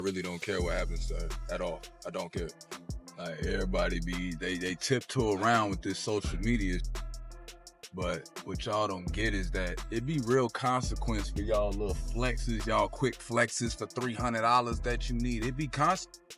really don't care what happens to her at all. I don't care. Like everybody they tiptoe around with this social media, but what y'all don't get is that it be real consequence for y'all little flexes, y'all quick flexes for $300 that you need. It be constant.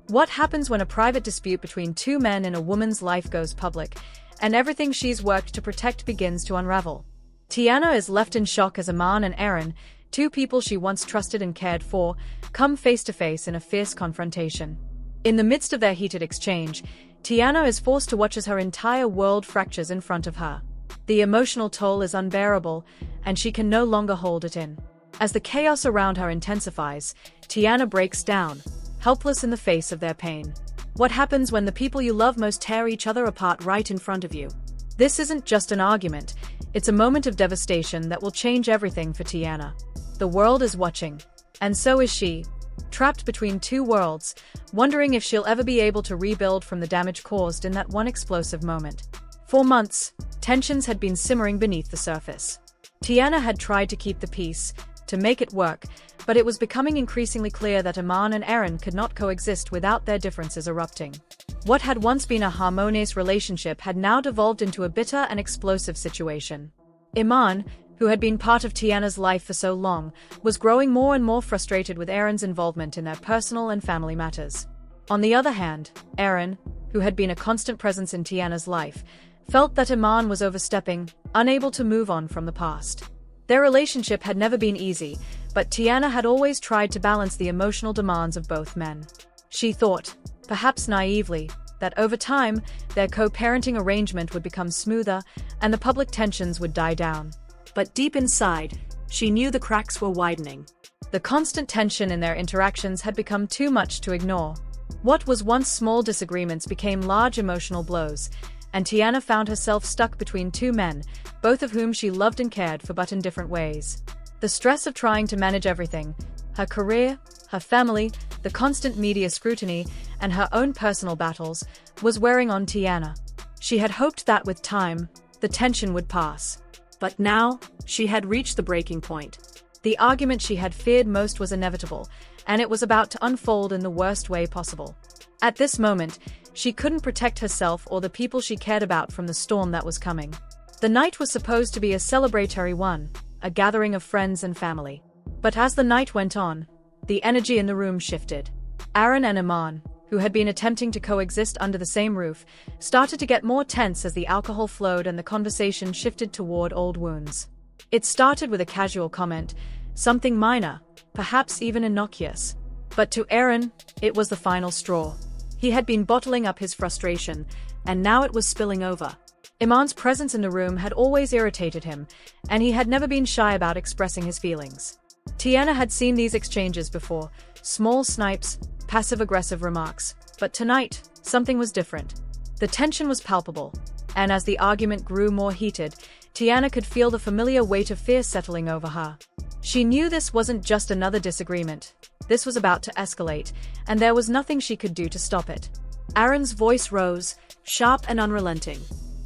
What happens when a private dispute between two men in a woman's life goes public, and everything she's worked to protect begins to unravel? Teyana is left in shock as Iman and Aaron, two people she once trusted and cared for, come face to face in a fierce confrontation. In the midst of their heated exchange, Teyana is forced to watch as her entire world fractures in front of her. The emotional toll is unbearable, and she can no longer hold it in. As the chaos around her intensifies, Teyana breaks down, helpless in the face of their pain. What happens when the people you love most tear each other apart right in front of you? This isn't just an argument, it's a moment of devastation that will change everything for Teyana. The world is watching, and so is she, trapped between two worlds, wondering if she'll ever be able to rebuild from the damage caused in that one explosive moment. For months, tensions had been simmering beneath the surface. Teyana had tried to keep the peace, to make it work, but it was becoming increasingly clear that Iman and Aaron could not coexist without their differences erupting. What had once been a harmonious relationship had now devolved into a bitter and explosive situation. Iman, who had been part of Teyana's life for so long, was growing more and more frustrated with Aaron's involvement in their personal and family matters. On the other hand, Aaron, who had been a constant presence in Teyana's life, felt that Iman was overstepping, unable to move on from the past. Their relationship had never been easy, but Teyana had always tried to balance the emotional demands of both men. She thought, perhaps naively, that over time, their co-parenting arrangement would become smoother and the public tensions would die down. But deep inside, she knew the cracks were widening. The constant tension in their interactions had become too much to ignore. What was once small disagreements became large emotional blows, and Teyana found herself stuck between two men, both of whom she loved and cared for but in different ways. The stress of trying to manage everything, her career, her family, the constant media scrutiny, and her own personal battles, was wearing on Teyana. She had hoped that with time, the tension would pass. But now, she had reached the breaking point. The argument she had feared most was inevitable, and it was about to unfold in the worst way possible. At this moment, she couldn't protect herself or the people she cared about from the storm that was coming. The night was supposed to be a celebratory one, a gathering of friends and family. But as the night went on, the energy in the room shifted. Aaron and Iman, who had been attempting to coexist under the same roof, started to get more tense as the alcohol flowed and the conversation shifted toward old wounds. It started with a casual comment, something minor, perhaps even innocuous. But to Aaron, it was the final straw. He had been bottling up his frustration, and now it was spilling over. Iman's presence in the room had always irritated him, and he had never been shy about expressing his feelings. Teyana had seen these exchanges before, small snipes, passive-aggressive remarks, but tonight, something was different. The tension was palpable, and as the argument grew more heated, Teyana could feel the familiar weight of fear settling over her. She knew this wasn't just another disagreement. This was about to escalate, and there was nothing she could do to stop it. Aaron's voice rose, sharp and unrelenting.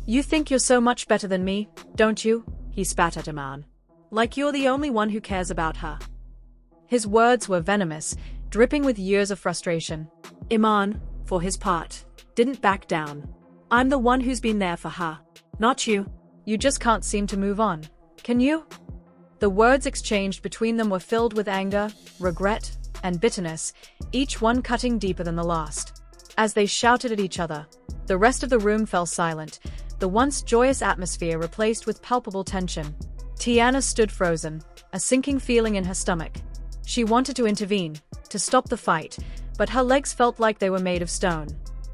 "You think you're so much better than me, don't you?" he spat at Iman. "Like you're the only one who cares about her." His words were venomous, dripping with years of frustration. Iman, for his part, didn't back down. "I'm the one who's been there for her, not you. You just can't seem to move on, can you?" The words exchanged between them were filled with anger, regret, and bitterness, each one cutting deeper than the last. As they shouted at each other, the rest of the room fell silent, the once joyous atmosphere replaced with palpable tension. Teyana stood frozen, a sinking feeling in her stomach. She wanted to intervene, to stop the fight, but her legs felt like they were made of stone.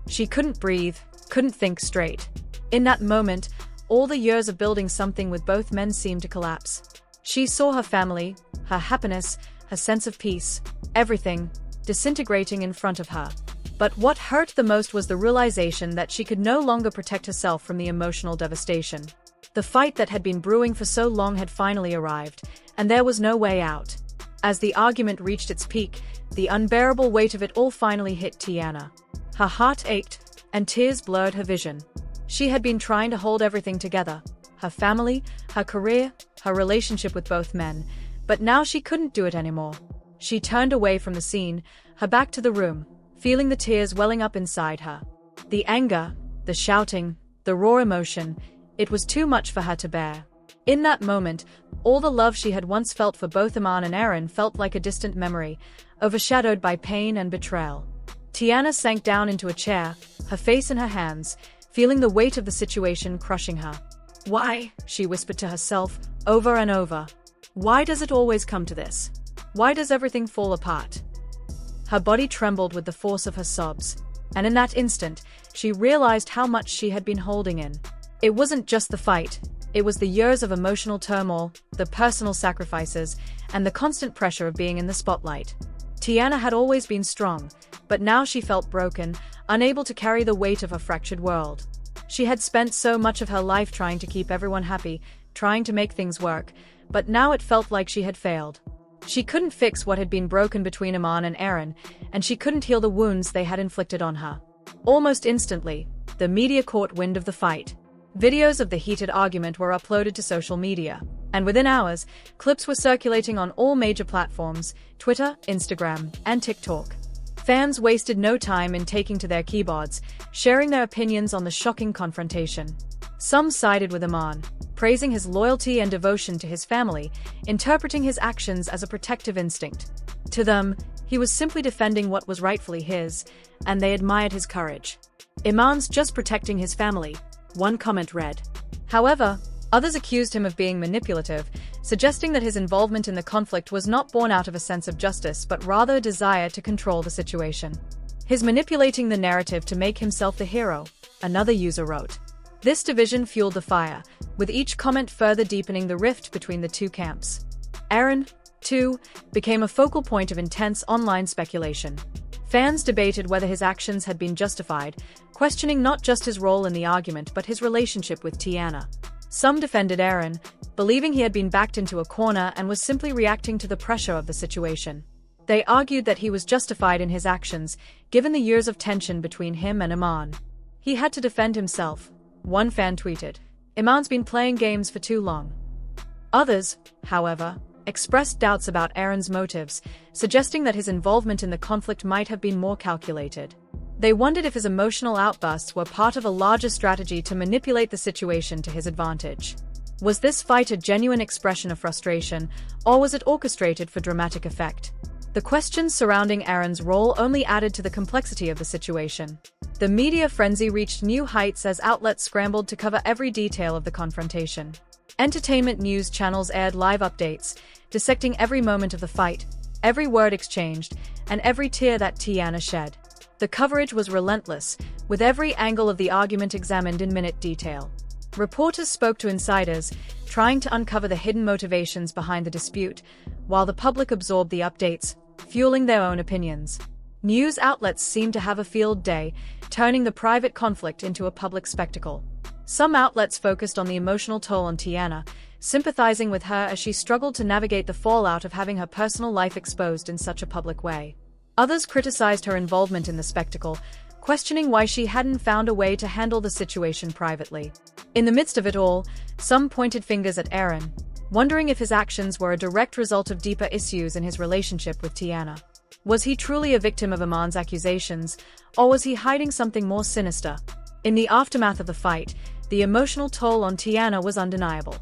She couldn't breathe, couldn't think straight. In that moment, all the years of building something with both men seemed to collapse. She saw her family, her happiness, her sense of peace, everything, disintegrating in front of her. But what hurt the most was the realization that she could no longer protect herself from the emotional devastation. The fight that had been brewing for so long had finally arrived, and there was no way out. As the argument reached its peak, the unbearable weight of it all finally hit Teyana. Her heart ached, and tears blurred her vision. She had been trying to hold everything together, her family, her career, her relationship with both men, but now she couldn't do it anymore. She turned away from the scene, her back to the room, feeling the tears welling up inside her. The anger, the shouting, the raw emotion, it was too much for her to bear. In that moment, all the love she had once felt for both Iman and Aaron felt like a distant memory, overshadowed by pain and betrayal. Teyana sank down into a chair, her face in her hands, feeling the weight of the situation crushing her. "Why?" she whispered to herself, over and over. "Why does it always come to this? Why does everything fall apart?" Her body trembled with the force of her sobs, and in that instant, she realized how much she had been holding in. It wasn't just the fight, it was the years of emotional turmoil, the personal sacrifices, and the constant pressure of being in the spotlight. Teyana had always been strong, but now she felt broken, unable to carry the weight of a fractured world. She had spent so much of her life trying to keep everyone happy, trying to make things work, but now it felt like she had failed. She couldn't fix what had been broken between Iman and Aaron, and she couldn't heal the wounds they had inflicted on her. Almost instantly, the media caught wind of the fight. Videos of the heated argument were uploaded to social media, and within hours, clips were circulating on all major platforms: Twitter, Instagram, and TikTok. Fans wasted no time in taking to their keyboards, sharing their opinions on the shocking confrontation. Some sided with Iman, praising his loyalty and devotion to his family, interpreting his actions as a protective instinct. To them, he was simply defending what was rightfully his, and they admired his courage. "Iman's just protecting his family," one comment read. However, others accused him of being manipulative, suggesting that his involvement in the conflict was not born out of a sense of justice but rather a desire to control the situation. "He's manipulating the narrative to make himself the hero," another user wrote. This division fueled the fire, with each comment further deepening the rift between the two camps. Aaron, too, became a focal point of intense online speculation. Fans debated whether his actions had been justified, questioning not just his role in the argument but his relationship with Teyana. Some defended Aaron, believing he had been backed into a corner and was simply reacting to the pressure of the situation. They argued that he was justified in his actions, given the years of tension between him and Iman. "He had to defend himself," one fan tweeted. "Iman's been playing games for too long." Others, however, expressed doubts about Aaron's motives, suggesting that his involvement in the conflict might have been more calculated. They wondered if his emotional outbursts were part of a larger strategy to manipulate the situation to his advantage. Was this fight a genuine expression of frustration, or was it orchestrated for dramatic effect? The questions surrounding Aaron's role only added to the complexity of the situation. The media frenzy reached new heights as outlets scrambled to cover every detail of the confrontation. Entertainment news channels aired live updates, dissecting every moment of the fight, every word exchanged, and every tear that Teyana shed. The coverage was relentless, with every angle of the argument examined in minute detail. Reporters spoke to insiders, trying to uncover the hidden motivations behind the dispute, while the public absorbed the updates, fueling their own opinions. News outlets seemed to have a field day, turning the private conflict into a public spectacle. Some outlets focused on the emotional toll on Teyana, sympathizing with her as she struggled to navigate the fallout of having her personal life exposed in such a public way. Others criticized her involvement in the spectacle, questioning why she hadn't found a way to handle the situation privately. In the midst of it all, some pointed fingers at Aaron, wondering if his actions were a direct result of deeper issues in his relationship with Teyana. Was he truly a victim of Iman's accusations, or was he hiding something more sinister? In the aftermath of the fight, the emotional toll on Teyana was undeniable.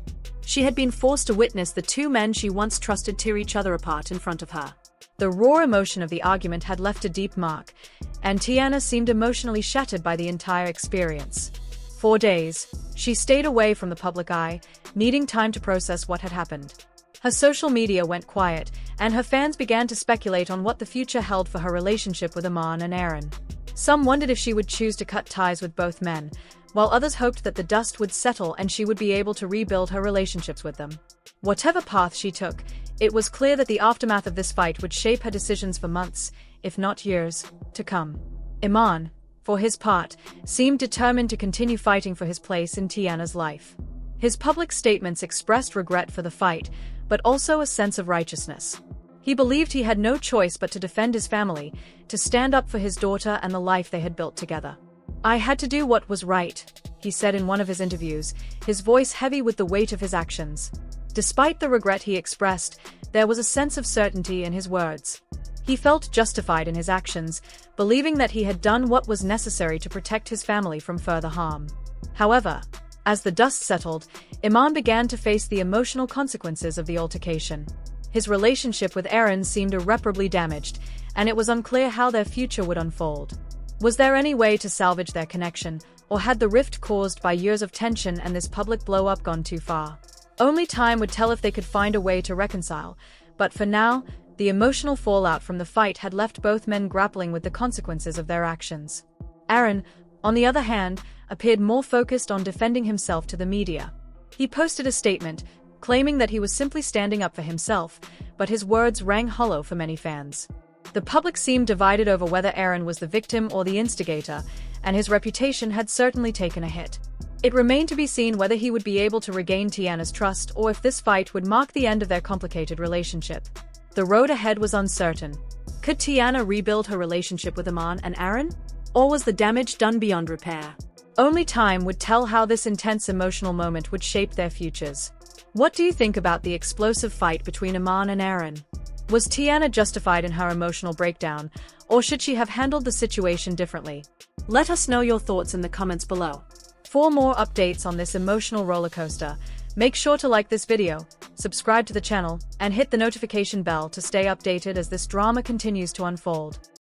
She had been forced to witness the two men she once trusted tear each other apart in front of her. The raw emotion of the argument had left a deep mark, and Teyana seemed emotionally shattered by the entire experience. For days, she stayed away from the public eye, needing time to process what had happened. Her social media went quiet, and her fans began to speculate on what the future held for her relationship with Iman and Aaron. Some wondered if she would choose to cut ties with both men, while others hoped that the dust would settle and she would be able to rebuild her relationships with them. Whatever path she took, it was clear that the aftermath of this fight would shape her decisions for months, if not years, to come. Iman, for his part, seemed determined to continue fighting for his place in Teyana's life. His public statements expressed regret for the fight, but also a sense of righteousness. He believed he had no choice but to defend his family, to stand up for his daughter and the life they had built together. "I had to do what was right," he said in one of his interviews, his voice heavy with the weight of his actions. Despite the regret he expressed, there was a sense of certainty in his words. He felt justified in his actions, believing that he had done what was necessary to protect his family from further harm. However, as the dust settled, Iman began to face the emotional consequences of the altercation. His relationship with Aaron seemed irreparably damaged, and it was unclear how their future would unfold. Was there any way to salvage their connection, or had the rift caused by years of tension and this public blow-up gone too far? Only time would tell if they could find a way to reconcile, but for now, the emotional fallout from the fight had left both men grappling with the consequences of their actions. Aaron, on the other hand, appeared more focused on defending himself to the media. He posted a statement, claiming that he was simply standing up for himself, but his words rang hollow for many fans. The public seemed divided over whether Aaron was the victim or the instigator, and his reputation had certainly taken a hit. It remained to be seen whether he would be able to regain Teyana's trust or if this fight would mark the end of their complicated relationship. The road ahead was uncertain. Could Teyana rebuild her relationship with Iman and Aaron? Or was the damage done beyond repair? Only time would tell how this intense emotional moment would shape their futures. What do you think about the explosive fight between Iman and Aaron? Was Teyana justified in her emotional breakdown, or should she have handled the situation differently? Let us know your thoughts in the comments below. For more updates on this emotional rollercoaster, make sure to like this video, subscribe to the channel, and hit the notification bell to stay updated as this drama continues to unfold.